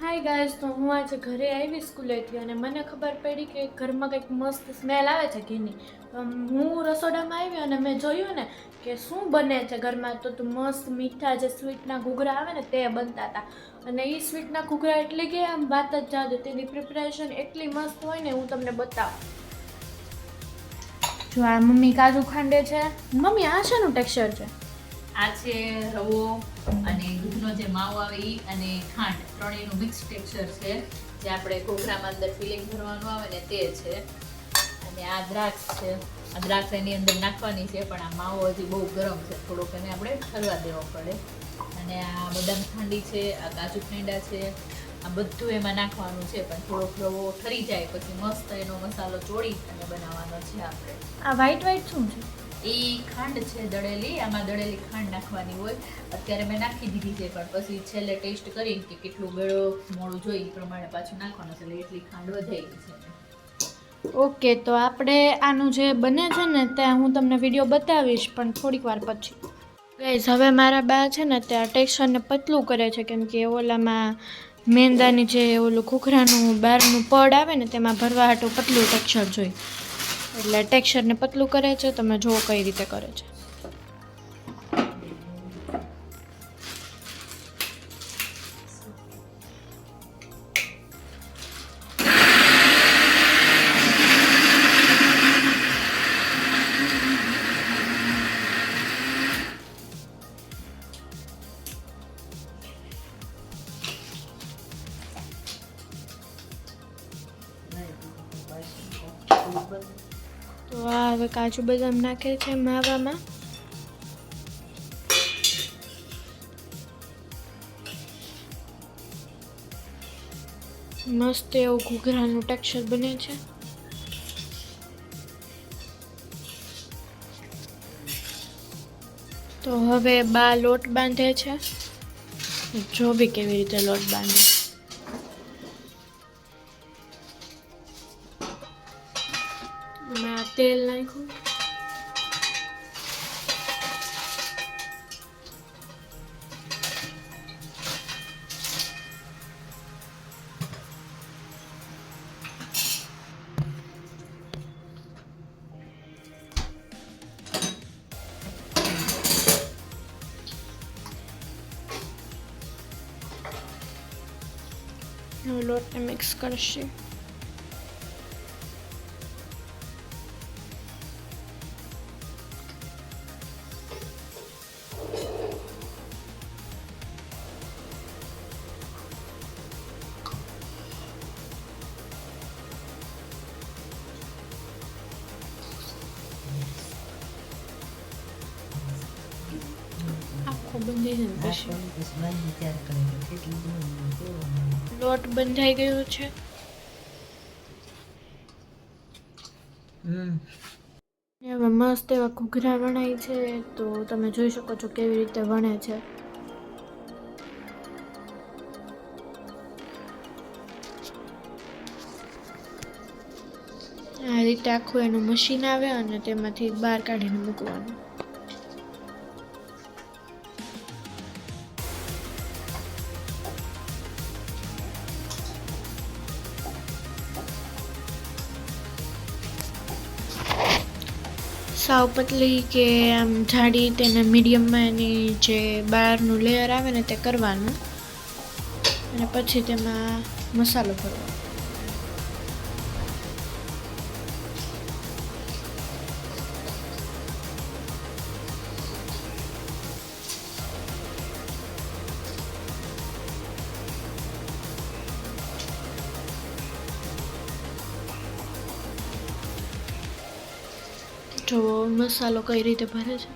Hi guys, તો હું આજે ઘરે આવી સ્કૂલેથી અને મને ખબર પડી કે ઘરમાં કંઈક મસ્ત સ્મેલ આવે છે ઘીની. હું રસોડામાં આવી અને મેં જોયું ને કે શું બને છે ઘરમાં. તો મસ્ત મીઠા જે સ્વીટના ઘૂઘરા આવે ને તે બનતા હતા. અને એ સ્વીટના ઘૂઘરા એટલે કે આમ વાત જ જાદુ. તેની પ્રિપરેશન એટલી મસ્ત હોય ને, હું તમને બતાવું. જો આ મમ્મી કાજુ ખાંડે છે. મમ્મી આ શેનું ટેક્સચર છે? આ છે રવો અને દૂધનો જે માવો આવે ઈ અને ખાંડ ત્રણેયનું મિક્સ ટેક્સચર છે, જે આપણે ઘૂઘરામાં અંદર ફિલિંગ ભરવાનું આવે ને તે છે. અને આ દ્રાક્ષ છે. આ દ્રાક્ષ એની અંદર નાખવાની છે, પણ આ માવો હજી બહુ ગરમ છે, થોડોક એને આપણે ઠરવા દેવો પડે. અને આ બદામ ખાંડી છે, આ કાજુ ખાંડા છે, આ બધું એમાં નાખવાનું છે, પણ થોડોક રવો ઠરી જાય પછી મસ્ત એનો મસાલો ચોળી અને બનાવવાનો છે આપણે. આ વ્હાઈટ વ્હાઈટ શું છે? એ ખાંડ છે દળેલી. આમાં દળેલી ખાંડ નાખવાની હોય. અત્યારે મેં નાખી દીધી છે, પણ પછી છેલ્લે ટેસ્ટ કરીને કે કેટલું ગળો મોડું જોઈ એ પ્રમાણે પાછું નાખવાનું છે, એટલે એટલી ખાંડ વધારી છે. ઓકે, તો આપણે આનું જે બને છે ને ત્યાં હું તમને વિડીયો બતાવીશ, પણ થોડીક વાર પછી. ગાઈઝ, હવે મારા બા છે ને ત્યાં ટેક્સચરને પતલું કરે છે, કેમ કે ઓલામાં મેંદાની જે ઓલું ઘૂઘરાનું બહારનું પડ આવે ને તેમાં ભરવા હાટું પતલું ટેક્સચર જોઈ, એટલે ટેક્સચરને પતલું કરે છે. તમે જુઓ કઈ રીતે કરે છે. તો આ હવે કાજુ બદામ નાખે છે માવામાં. મસ્ત એવું ઘૂઘરાનું ટેક્સચર બને છે. તો હવે બા લોટ બાંધે છે. જો બી કેવી રીતે લોટ બાંધે. મેં તેલ નાખ્યું. લોટને મિક્સ કરશે. આખો બંધાઈ જાય પછી લોટ બંધાઈ ગયો છે. હવે મસ્ત એવા ઘૂઘરા વણાય છે. તો તમે જોઈ શકો છો કેવી રીતે વણે છે. આ રીતે આખું એનું મશીન આવે અને તેમાંથી બહાર કાઢીને મૂકવાનું. સાવ પતલી કે આમ જાડી, તેને મીડિયમમાં એની જે બહારનું લેયર આવે ને તે કરવાનું, અને પછી તેમાં મસાલો ભરવાનો. જો મસાલો કઈ રીતે ભરે છે.